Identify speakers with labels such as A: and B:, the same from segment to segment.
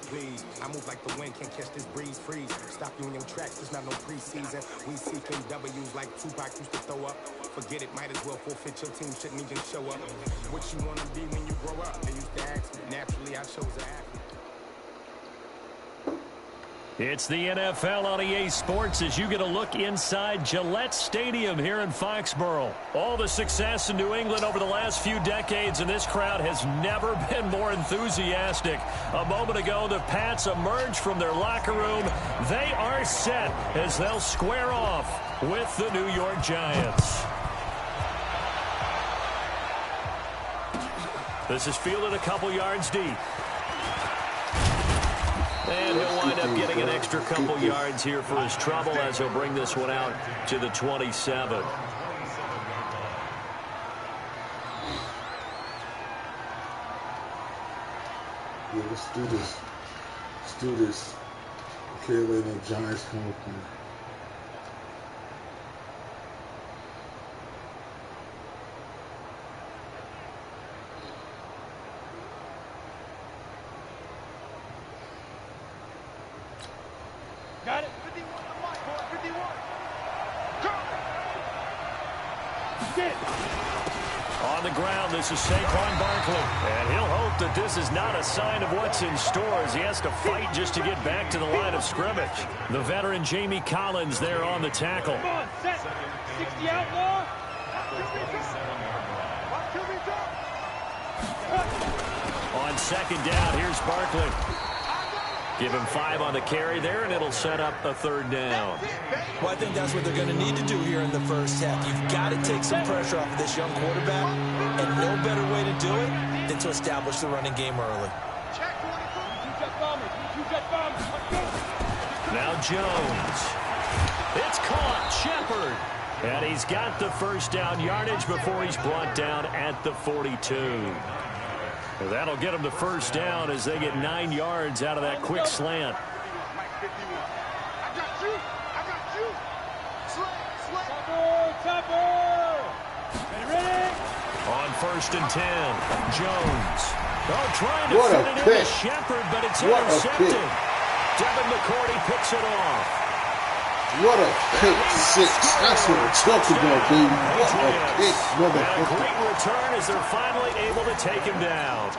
A: please. I move like the wind, can't catch this breeze, freeze. Stop you in your tracks, there's not no preseason. We seeking W's like Tupac used to throw up. Forget it, might as well forfeit, your team shouldn't even show up. What you wanna be when you grow up? They used to ask me, naturally I chose an athlete.
B: It's the NFL on EA Sports as you get a look inside Gillette Stadium here in Foxborough. All the success in New England over the last few decades, and this crowd has never been more enthusiastic. A moment ago, the Pats emerged from their locker room. They are set as they'll square off with the New York Giants. This is fielded a couple yards deep. And he'll wind up getting an extra couple yards here for his trouble as he'll bring this one out to the 27.
C: Yeah, let's do this. Let's do this. Okay, let the Giants come with me.
D: Got it. 51 on the mic, boy. 51. Go. Get.
B: On the ground, this is Saquon Barkley. And he'll hope that this is not a sign of what's in store as he has to fight just to get back to the line of scrimmage. The veteran Jamie Collins there on the tackle.
D: Come on, set. 60 outlaw.
B: On second down, here's Barkley. Give him 5 on the carry there, and it'll set up a third down.
E: Well, I think that's what they're going to need to do here in the first half. You've got to take some pressure off of this young quarterback, and no better way to do it than to establish the running game early.
B: Now Jones. It's caught. Shepard. And he's got the first down yardage before he's brought down at the 42. Well, that'll get them the first down as they get 9 yards out of that quick slant. On first and 10, Jones. Oh, trying to fit it into Shepard, but it's intercepted. Devin McCourty picks it off.
C: What a pick six. That's what we're talking about, baby. What a pick, motherfucker.
B: A great return as they're finally able to take him down.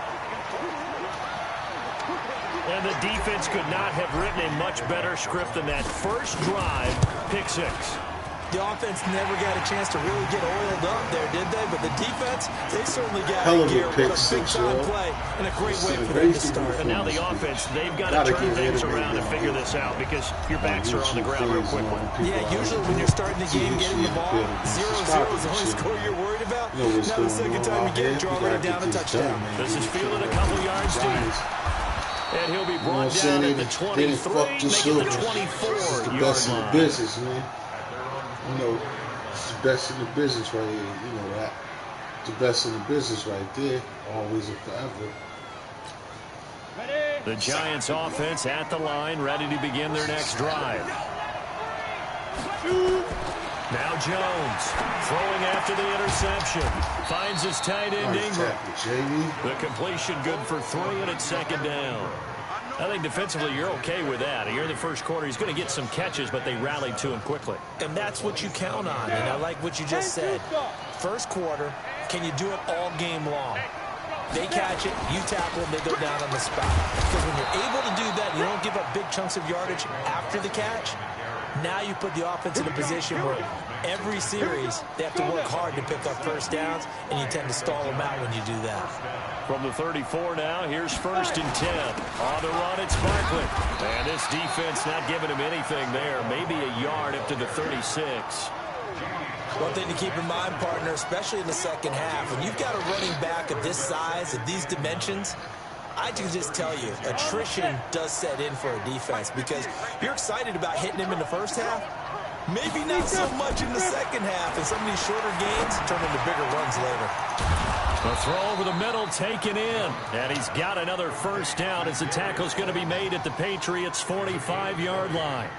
B: And the defense could not have written a much better script than that first drive, pick six.
E: The offense never got a chance to really get oiled up there, did they? But the defense, they certainly got
C: Hell
E: in gear.
C: pick
E: What a
C: six,
E: big-time play and a great way for them to start.
B: And now the offense, they've got to turn things around and figure this out because your backs are on the ground real quickly.
E: Yeah, usually when you're starting the game, getting the ball, 0-0 is the only score you're worried about. Now the second time you get it, you're already down a touchdown.
B: This is fielded a couple yards deep. And he'll be brought down at the 23, making the 24-yard line.
C: Business, man. You know, it's the best in the business right here. You know that. It's the best in the business right there. Always and forever.
B: The Giants offense at the line, ready to begin their next drive. Now Jones throwing after the interception. Finds his tight end Ingram. The completion good for 3, and it's second down. I think defensively you're okay with that. Here in the first quarter, he's going to get some catches, but they rallied to him quickly.
E: And that's what you count on, and I like what you just said. First quarter, can you do it all game long? They catch it, you tackle them, they go down on the spot. Because when you're able to do that, you don't give up big chunks of yardage after the catch. Now you put the offense in a position where every series they have to work hard to pick up first downs, and you tend to stall them out when you do that.
B: From the 34 now, here's first and 10. On the run, it's Barkley. And this defense not giving him anything there. Maybe a yard up to the 36.
E: One thing to keep in mind, partner, especially in the second half, when you've got a running back of this size, of these dimensions, I can just tell you, attrition does set in for a defense because you're excited about hitting him in the first half. Maybe not so much in the second half, and some of these shorter gains turn into bigger runs later.
B: A throw over the middle taken in, and he's got another first down as the tackle's going to be made at the Patriots' 45-yard line.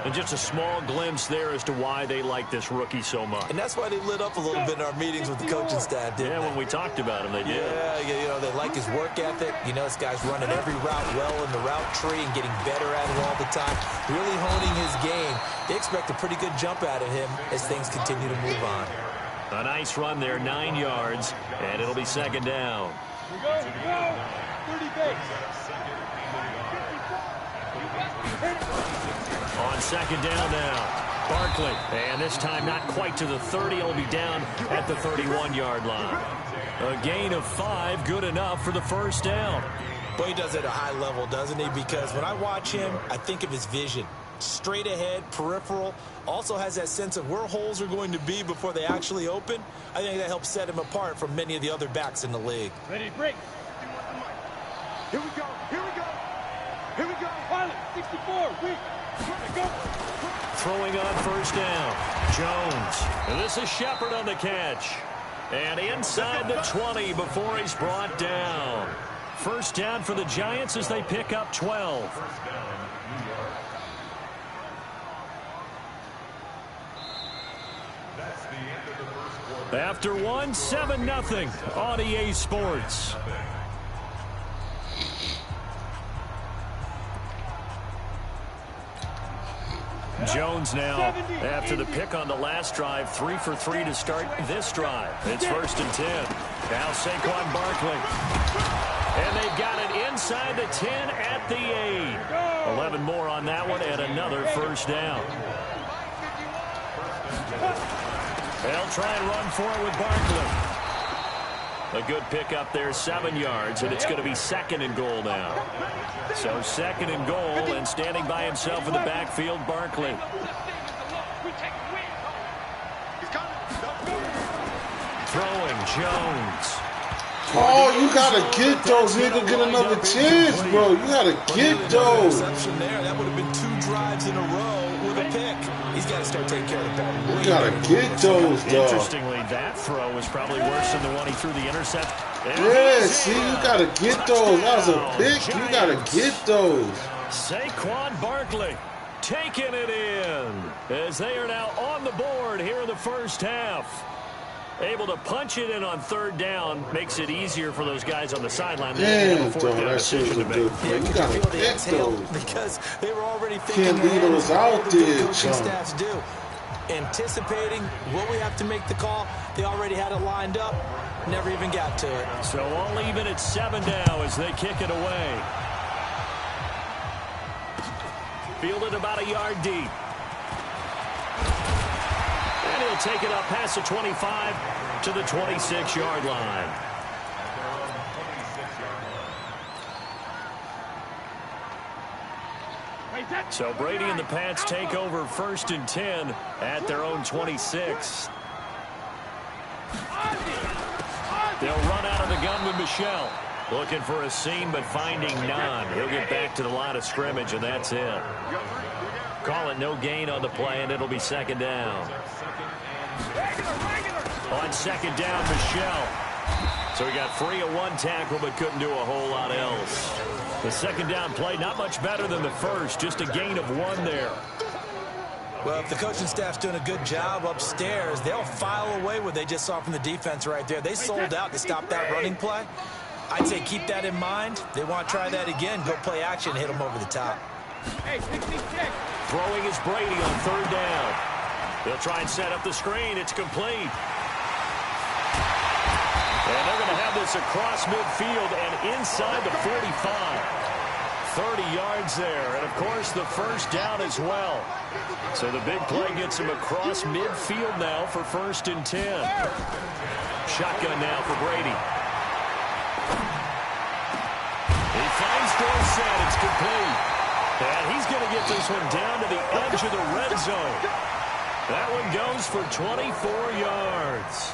B: And just a small glimpse there as to why they like this rookie so much.
E: And that's why they lit up a little bit in our meetings with the coaching staff, didn't they?
B: Yeah, when we talked about him, they did.
E: Yeah, you know, they like his work ethic. You know, this guy's running every route well in the route tree and getting better at it all the time, really honing his game. They expect a pretty good jump out of him as things continue to move on.
B: A nice run there, 9 yards, and it'll be second down.
D: Go. 30 base.
B: On second down now, Barkley. And this time not quite to the 30. He'll be down at the 31-yard line. A gain of 5, good enough for the first down.
E: Boy, he does it at a high level, doesn't he? Because when I watch him, I think of his vision. Straight ahead, peripheral. Also has that sense of where holes are going to be before they actually open. I think that helps set him apart from many of the other backs in the league.
D: Ready to break. Here we go. Pilot, 64, weak. Go.
B: Throwing on first down, Jones. And this is Shepard on the catch. And inside the 20 before he's brought down. First down for the Giants as they pick up 12. After 1, 7-0 on EA Sports. Jones now, after the pick on the last drive, 3 for 3 to start this drive. It's 1st and 10. Now Saquon Barkley. And they've got it inside the 10 at the 8. 11 more on that one and another first down. They'll try and run for it with Barkley. A good pick up there, 7 yards, and it's going to be 2nd and goal now. So 2nd and goal, and standing by himself in the backfield, Barkley. Throwing, Jones.
C: Oh, you got to get those. You ain't going to get another chance, bro. You got to get those.
E: There. That would have been 2 drives in a row with a pick. He's got to start taking care of the ball.
C: You got to get those, dog.
B: Interestingly, that throw was probably worse than the one he threw the intercept.
C: Yeah, see, you got to get those. That was a pick. You got to get those.
B: Saquon Barkley taking it in as they are now on the board here in the first half. Able to punch it in on 3rd down makes it easier for those guys on the sideline.
C: Damn, dog, that shit was a good play. You got to get those.
E: Because they were already thinking
C: Can't leave those out there,
E: coaching staffs do. Anticipating what we have to make the call. They already had it lined up. Never even got to it.
B: So all even at 7 now as they kick it away. Fielded about a yard deep. And he'll take it up past the 25 to the 26-yard line. So Brady and the Pats take over 1st and 10 at their own 26. They'll run out of the gun with Michel. Looking for a seam, but finding none. He'll get back to the line of scrimmage, and that's it. Call it no gain on the play, and it'll be 2nd down. On 2nd down, Michel. So he got free of 1 tackle, but couldn't do a whole lot else. The 2nd down play, not much better than the first, just a gain of 1 there.
E: Well, if the coaching staff's doing a good job upstairs, they'll file away what they just saw from the defense right there. They sold out to stop that running play. I'd say keep that in mind. They want to try that again. Go play action, hit them over the top.
B: Throwing is Brady on 3rd down. They'll try and set up the screen. It's complete. And they're going to have this across midfield and inside the 45. 30 yards there, and of course the first down as well. So the big play gets him across midfield now for 1st and 10. Shotgun now for Brady. He finds Dorsett. It's complete. And he's going to get this one down to the edge of the red zone. That one goes for 24 yards.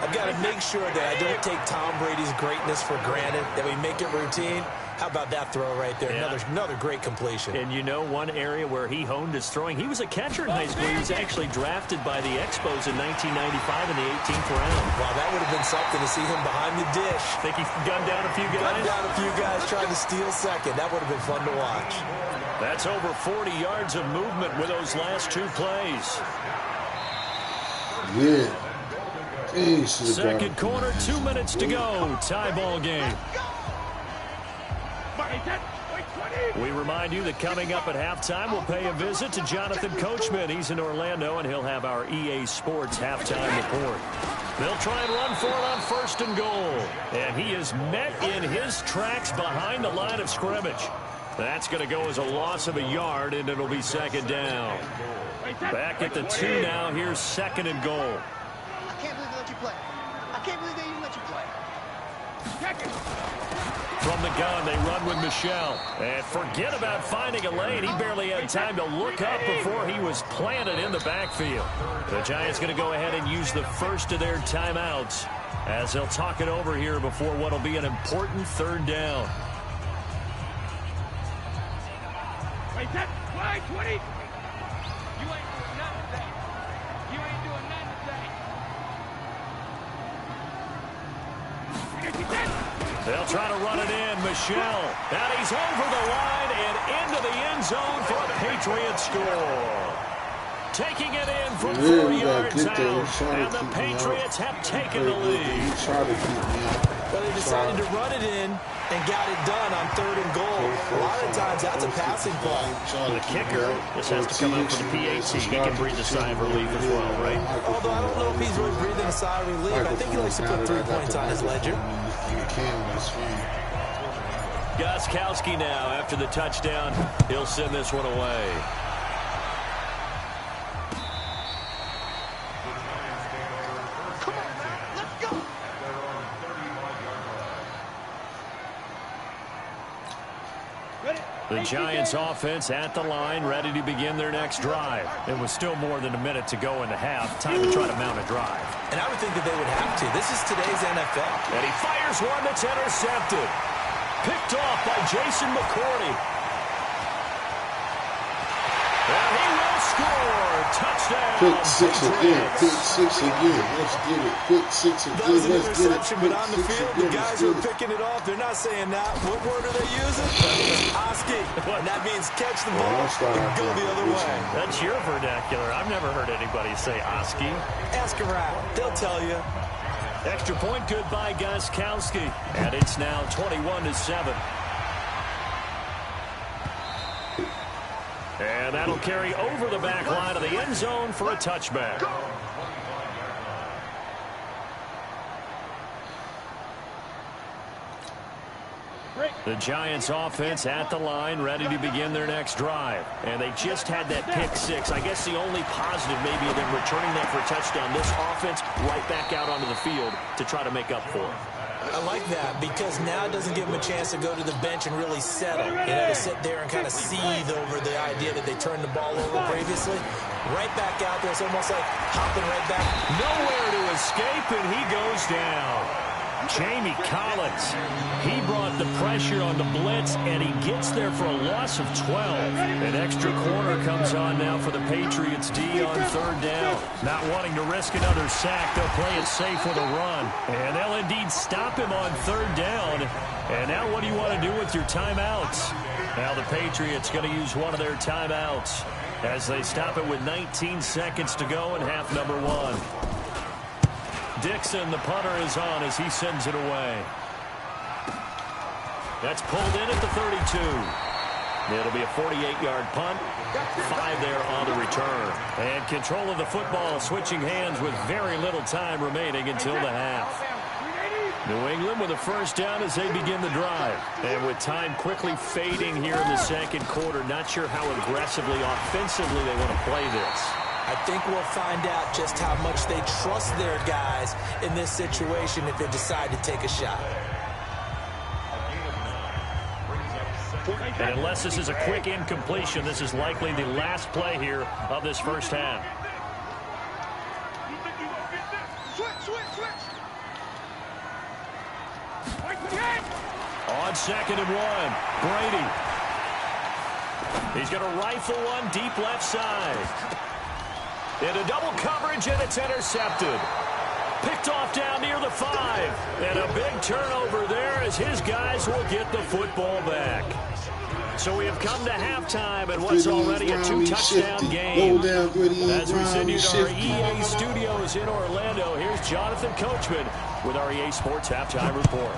E: I've got to make sure that I don't take Tom Brady's greatness for granted, that we make it routine. How about that throw right there? Yeah. Another great completion.
B: And you know, one area where he honed his throwing, he was a catcher in high school. He was actually drafted by the Expos in 1995 in the 18th round.
E: Wow, that would have been something to see him behind the dish.
B: Think he gunned down a few guys?
E: Gunned down a few guys trying to steal second. That would have been fun to watch.
B: That's over 40 yards of movement with those last 2 plays.
C: Yeah.
B: Second quarter, 2 minutes to go. Tie ball game. We remind you that coming up at halftime, we'll pay a visit to Jonathan Coachman. He's in Orlando, and he'll have our EA Sports halftime report. They'll try and run for it on 1st and goal. And he is met in his tracks behind the line of scrimmage. That's going to go as a loss of a yard, and it'll be 2nd down. Back at the 2 now. Here's 2nd and goal.
D: I can't believe they let you play. I can't believe they even let you play.
B: From the gun, they run with Michel. And forget about finding a lane. He barely had time to look up before he was planted in the backfield. The Giants going to go ahead and use the first of their timeouts as they'll talk it over here before what will be an important 3rd down.
D: Wait, that flag, 20. You ain't doing nothing today. You ain't doing nothing today.
B: They'll try to run it in. Michel. And he's over the line and into the end zone for a Patriots score. Taking it in from 4 yards out. And the Patriots have taken the lead.
E: Well, they decided to run it in and got it done on 3rd and goal. A lot of times that's a passing play.
B: The kicker, this has to come out for the PAT. He can breathe a sigh of relief as well, right?
E: Although I don't know if he's really breathing a sigh of relief. I think he likes to put 3 points on his ledger.
B: Gostkowski now after the touchdown. He'll send this one away.
D: Come on, man. Let's go.
B: The Giants offense at the line, ready to begin their next drive. It was still more than a minute to go in the half. Time to try to mount a drive.
E: And I would think that they would have to. This is today's NFL.
B: And he fires one that's intercepted. Picked off by Jason McCourty. And he will score. Touchdown.
C: Pick 6 again. Pick 6 again. Let's get it. Pick 6 again.
E: That was an
C: Let's get it.
E: interception, but
C: Pick
E: on the
C: 6
E: field,
C: again.
E: the guys who are picking it off, they're not saying that. What word are they using? Oski. And that means catch the ball and go the other way.
B: That's your vernacular. I've never heard anybody say Oski.
E: Ask around. They'll tell you.
B: Extra point good by Gostkowski. And it's now 21-7. And that'll carry over the back line of the end zone for a touchback. The Giants offense at the line, ready to begin their next drive. And they just had that pick 6. I guess the only positive maybe of them returning that for a touchdown. This offense right back out onto the field to try to make up for it.
E: I like that because now it doesn't give them a chance to go to the bench and really settle. You know, to sit there and kind of seethe over the idea that they turned the ball over previously. Right back out there. It's almost like hopping right back.
B: Nowhere to escape, and he goes down. Jamie Collins, he brought the pressure on the blitz, and he gets there for a loss of 12. An extra corner comes on now for the Patriots D on 3rd down. Not wanting to risk another sack, they'll play it safe with a run. And they'll indeed stop him on 3rd down. And now what do you want to do with your timeouts? Now the Patriots going to use one of their timeouts as they stop it with 19 seconds to go in half number 1. Dixon, the punter, is on as he sends it away. That's pulled in at the 32. It'll be a 48-yard punt. 5 there on the return. And control of the football switching hands with very little time remaining until the half. New England with a first down as they begin the drive. And with time quickly fading here in the second quarter, not sure how aggressively, offensively they want to play this.
E: I think we'll find out just how much they trust their guys in this situation if they decide to take a shot.
B: And unless this is a quick incompletion, this is likely the last play here of this first half. On 2nd and 1, Brady. He's going to rifle one deep left side. Into double coverage, and it's intercepted. Picked off down near the 5. And a big turnover there as his guys will get the football back. So we have come to halftime and what's already a 2-touchdown game. As we send you to our EA studios in Orlando, here's Jonathan Coachman with our EA Sports Halftime Report.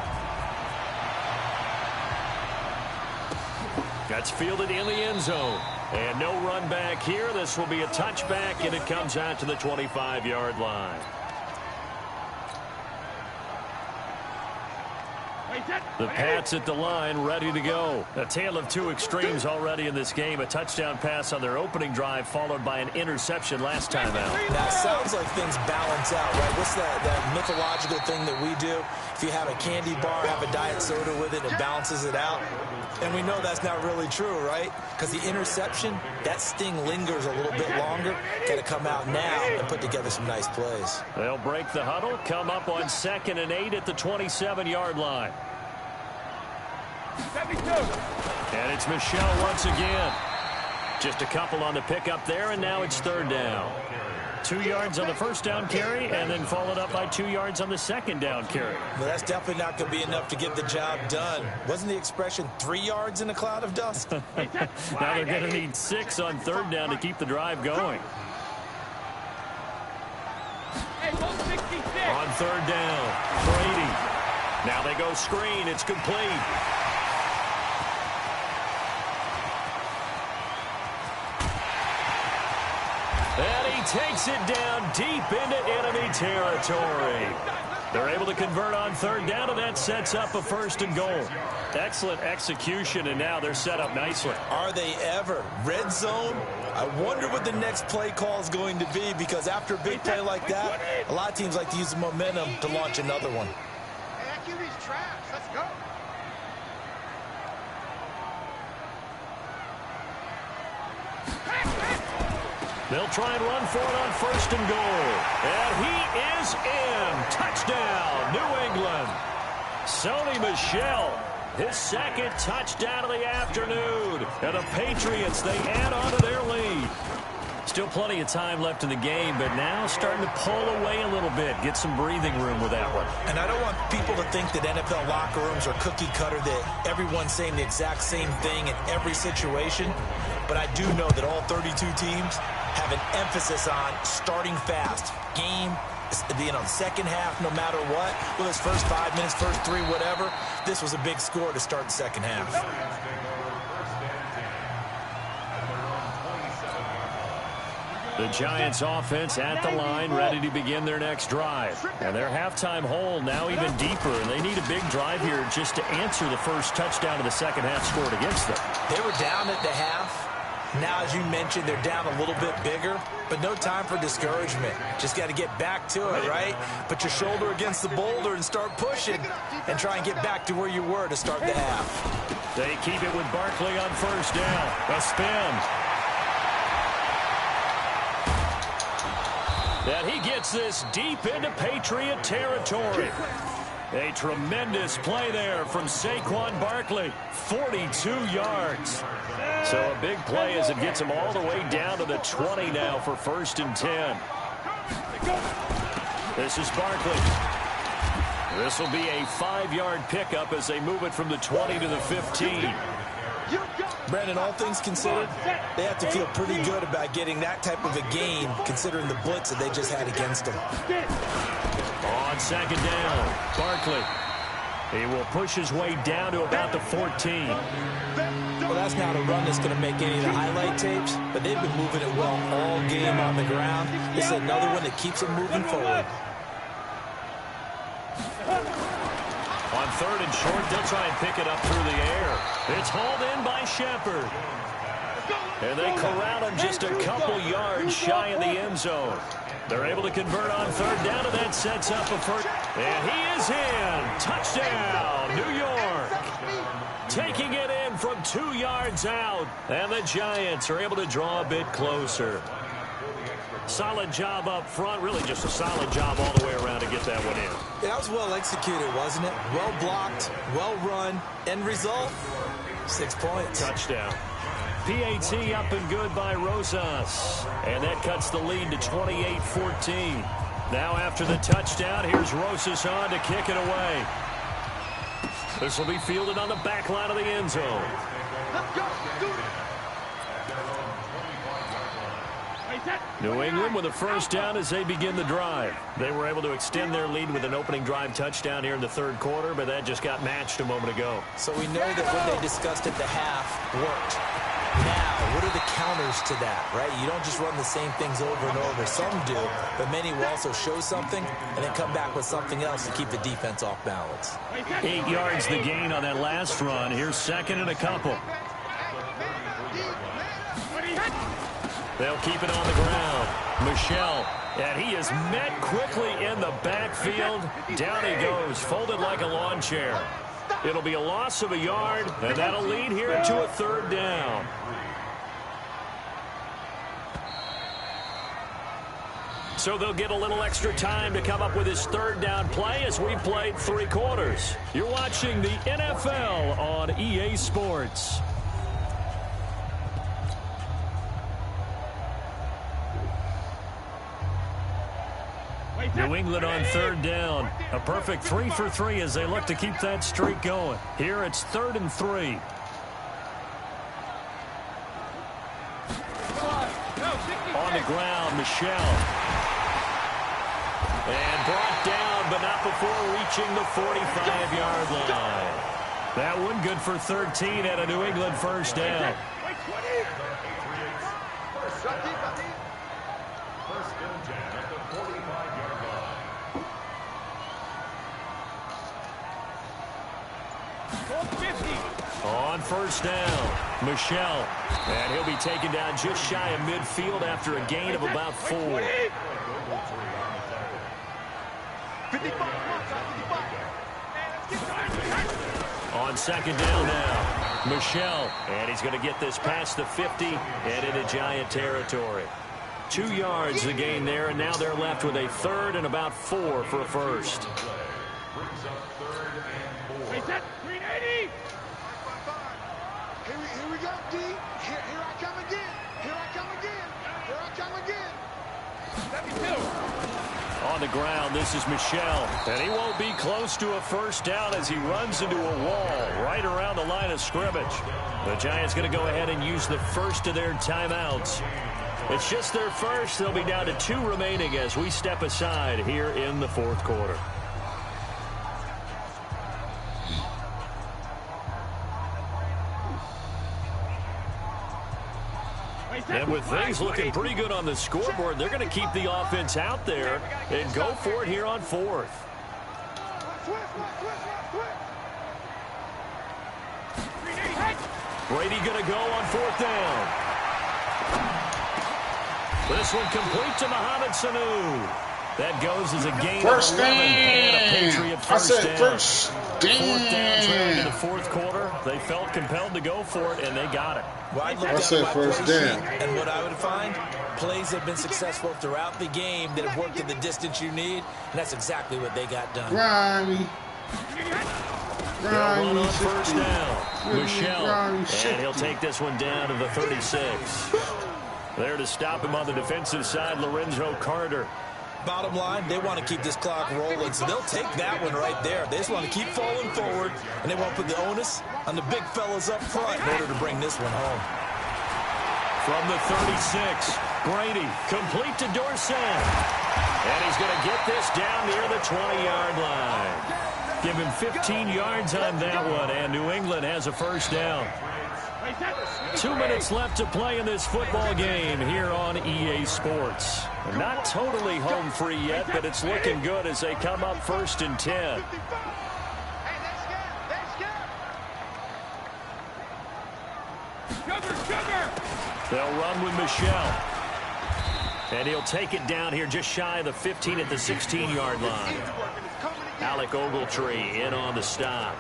B: That's fielded in the end zone. And no run back here. This will be a touchback, and it comes out to the 25-yard line. The Pats at the line, ready to go. A tale of two extremes already in this game. A touchdown pass on their opening drive, followed by an interception last time out.
E: Now, it sounds like things balance out, right? What's that mythological thing that we do? If you have a candy bar, have a diet soda with it, it balances it out. And we know that's not really true, right? Because the interception, that sting lingers a little bit longer. Got to come out now and put together some nice plays.
B: They'll break the huddle, come up on 2nd and 8 at the 27-yard line. And it's Michel once again. Just a couple on the pickup there, and now it's 3rd down. 2 yards on the first down carry, and then followed up by 2 yards on the second down carry.
E: Well, that's definitely not going to be enough to get the job done. Wasn't the expression 3 yards in a cloud of dust?
B: Now they're going to need 6 on 3rd down to keep the drive going. On 3rd down, Brady. Now they go screen. It's complete. And he takes it down deep into enemy territory. They're able to convert on 3rd down, and that sets up a 1st and goal. Excellent execution, and now they're set up nicely.
E: Are they ever? Red zone? I wonder what the next play call is going to be, because after a big play like that, a lot of teams like to use the momentum to launch another one.
D: Hey, that QB's trash. Let's go.
B: They'll try and run for it on 1st and goal. And he is in. Touchdown, New England. Sony Michel, his 2nd touchdown of the afternoon. And the Patriots, they add on to their lead. Still plenty of time left in the game, but now starting to pull away a little bit. Get some breathing room with that one.
E: And I don't want people to think that NFL locker rooms are cookie cutter, that everyone's saying the exact same thing in every situation. But I do know that all 32 teams have an emphasis on starting fast. Game, second half, no matter what. Well, it's first 5 minutes, first 3, whatever. This was a big score to start the second half.
B: The Giants offense at the line, ready to begin their next drive. And their halftime hole now even deeper. And they need a big drive here just to answer the first touchdown of the second half scored against them.
E: They were down at the half. Now, as you mentioned, they're down a little bit bigger, but no time for discouragement. Just got to get back to it, right? Put your shoulder against the boulder and start pushing and try and get back to where you were to start the half.
B: They keep it with Barkley on 1st down. A spin. And he gets this deep into Patriot territory. A tremendous play there from Saquon Barkley. 42 yards. So a big play as it gets him all the way down to the 20 now for 1st and 10. This is Barkley. This will be a 5-yard pickup as they move it from the 20 to the 15.
E: Brandon, all things considered, they have to feel pretty good about getting that type of a gain, considering the blitz that they just had against them.
B: On 2nd down, Barkley. He will push his way down to about the 14.
E: Well, that's not a run that's going to make any of the highlight tapes, but they've been moving it well all game on the ground. This is another one that keeps them moving forward.
B: On 3rd and short, they'll try and pick it up through the air. It's hauled in by Shepard. And they corral him just a couple yards shy of the end zone. They're able to convert on 3rd down, and that sets up a 1st. And he is in. Touchdown, New York. Taking it in from 2 yards out. And the Giants are able to draw a bit closer. Solid job up front. Really just a solid job all the way around to get that one in.
E: Yeah, that was well executed, wasn't it? Well blocked, well run. End result, 6 points.
B: Touchdown. PAT up and good by Rosas. And that cuts the lead to 28-14. Now after the touchdown, here's Rosas on to kick it away. This will be fielded on the back line of the end zone. New England with a first down as they begin the drive. They were able to extend their lead with an opening drive touchdown here in the third quarter, but that just got matched a moment ago.
E: So we know that what they discussed at the half worked. Now, what are the counters to that, right? You don't just run the same things over and over. Some do, but many will also show something and then come back with something else to keep the defense off balance.
B: 8 yards the gain on that last run. Here's second and a couple. They'll keep it on the ground. Michel, and he is met quickly in the backfield. Down he goes, folded like a lawn chair. It'll be a loss of a yard, and that'll lead here to a third down. So they'll get a little extra time to come up with his third down play as we've played 3 quarters. You're watching the NFL on EA Sports. New England on third down. A perfect 3 for 3 as they look to keep that streak going. Here it's 3rd and 3. On the ground, Michel. And brought down, but not before reaching the 45-yard line. That one good for 13 at a New England first down. On first down, Michel. And he'll be taken down just shy of midfield after a gain of about 4. On second down now, Michel. And he's going to get this past the 50 and into Giant territory. 2 yards the gain there, and now they're left with a 3rd and about 4 for a first.
D: $380. Here we go, D. Here I come again. Here I come again. Here I come again. 72.
B: On the ground, this is Michel. And he won't be close to a first down as he runs into a wall right around the line of scrimmage. The Giants going to go ahead and use the first of their timeouts. It's just their first. They'll be down to 2 remaining as we step aside here in the fourth quarter. And with things looking pretty good on the scoreboard, they're going to keep the offense out there and go for it here on 4th. Brady going to go on 4th down. This one complete to Mohamed Sanu. That goes as a gain
C: first
B: of 11 and a
C: down.
B: Patriot first
C: I said
B: down.
C: first down.
B: 4th down trailing in the fourth quarter. They felt compelled to go for it, and they got it.
E: Well,
C: I said first down.
E: And what I would find, plays have been successful throughout the game that have worked at the distance you need, and that's exactly what they got done.
C: Grimy.
B: They'll run on first down. Michel, and he'll take this one down to the 36. There to stop him on the defensive side, Lorenzo Carter.
E: Bottom line, they want to keep this clock rolling, so they'll take that one right there. They just want to keep falling forward, and they want to put the onus on the big fellas up front in order to bring this one home.
B: From the 36, Brady, complete to Dorsett. And he's going to get this down near the 20-yard line. Give him 15 yards on that one, and New England has a first down. 2 minutes left to play in this football game here on EA Sports. Not totally home free yet, but it's looking good as they come up 1st and 10. They'll run with Michel. And he'll take it down here just shy of the 15 at the 16-yard line. Alec Ogletree in on the stop.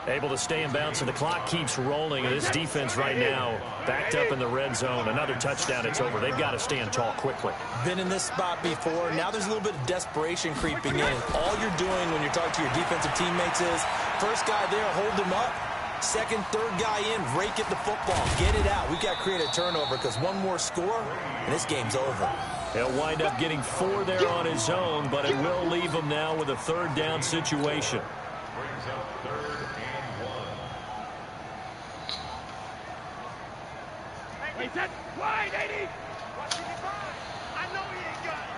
B: Able to stay in bounds, and the clock keeps rolling. And this defense right now backed up in the red zone. Another touchdown, it's over. They've got to stand tall quickly.
E: Been in this spot before. Now there's a little bit of desperation creeping in. All you're doing when you're talking to your defensive teammates is, first guy there, hold him up. Second, third guy in, rake at the football. Get it out. We've got to create a turnover because one more score, and this game's over.
B: He'll wind up getting 4 there on his own, but it will leave him now with a 3rd down situation.
D: Wide 80. Watch him behind. I know he ain't got it.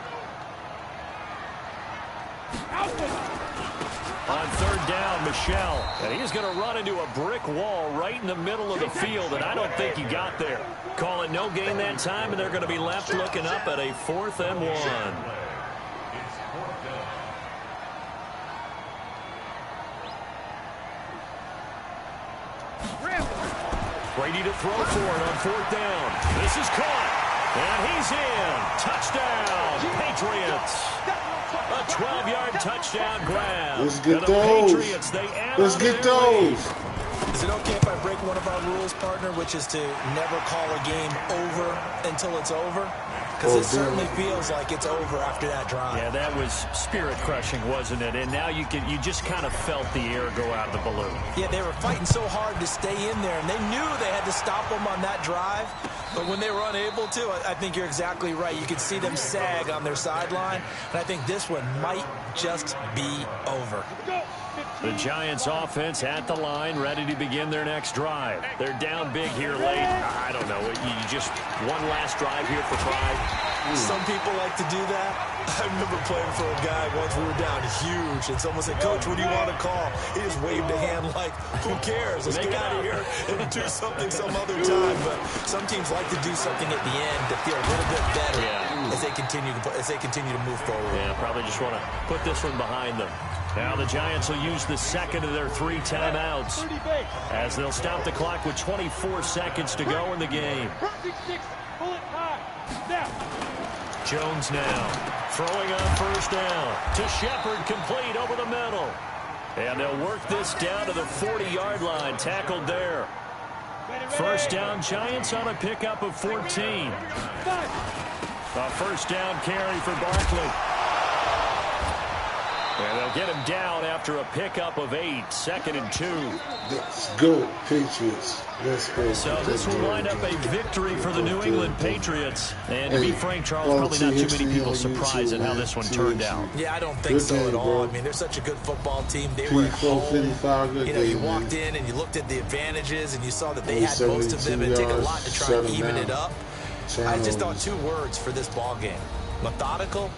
B: On third down, Michelle. And he's going to run into a brick wall right in the middle of the field, and I don't think he got there. Call it no gain that time, and they're going to be left looking up at a 4th and 1. Brady to throw for it on 4th down. This is caught, and he's in. Touchdown, Patriots. A 12-yard touchdown grab.
C: Let's get those.
B: Patriots,
C: Let's get those.
E: Is it okay if I break one of our rules, partner, which is to never call a game over until it's over? Because it certainly feels like it's over after that drive.
B: Yeah, that was spirit-crushing, wasn't it? And now you just kind of felt the air go out of the balloon.
E: Yeah, they were fighting so hard to stay in there, and they knew they had to stop them on that drive. But when they were unable to, I think you're exactly right. You could see them sag on their sideline, and I think this one might just be over.
B: The Giants offense at the line, ready to begin their next drive. They're down big here late. I don't know. You just one last drive here for pride.
E: Some people like to do that. I remember playing for a guy once. We were down huge, and someone said, "Coach, what do you want to call?" He just waved a hand like, "Who cares? Let's get out of here and do something some other time." But some teams like to do something at the end to feel a little bit better as they continue to move forward.
B: Yeah, probably just want to put this one behind them. Now the Giants will use the second of their 3 timeouts as they'll stop the clock with 24 seconds to go in the game. Jones now throwing on 1st down to Shepard, complete over the middle. And they'll work this down to the 40-yard line, tackled there. 1st down, Giants on a pickup of 14. A 1st down carry for Barkley. And they'll get him down after a pickup of 8, 2nd and 2.
C: Let's go, Patriots. Let's go.
B: So this will wind up a victory for the New England Patriots. And to be frank, Charles, probably not too many people surprised at how this one turned out.
E: Yeah, I don't think so at all. I mean, they're such a good football team. They were at home. You know, you walked in and you looked at the advantages and you saw that they had most of them. It'd take a lot to try and even it up. I just thought 2 words for this ball game: methodical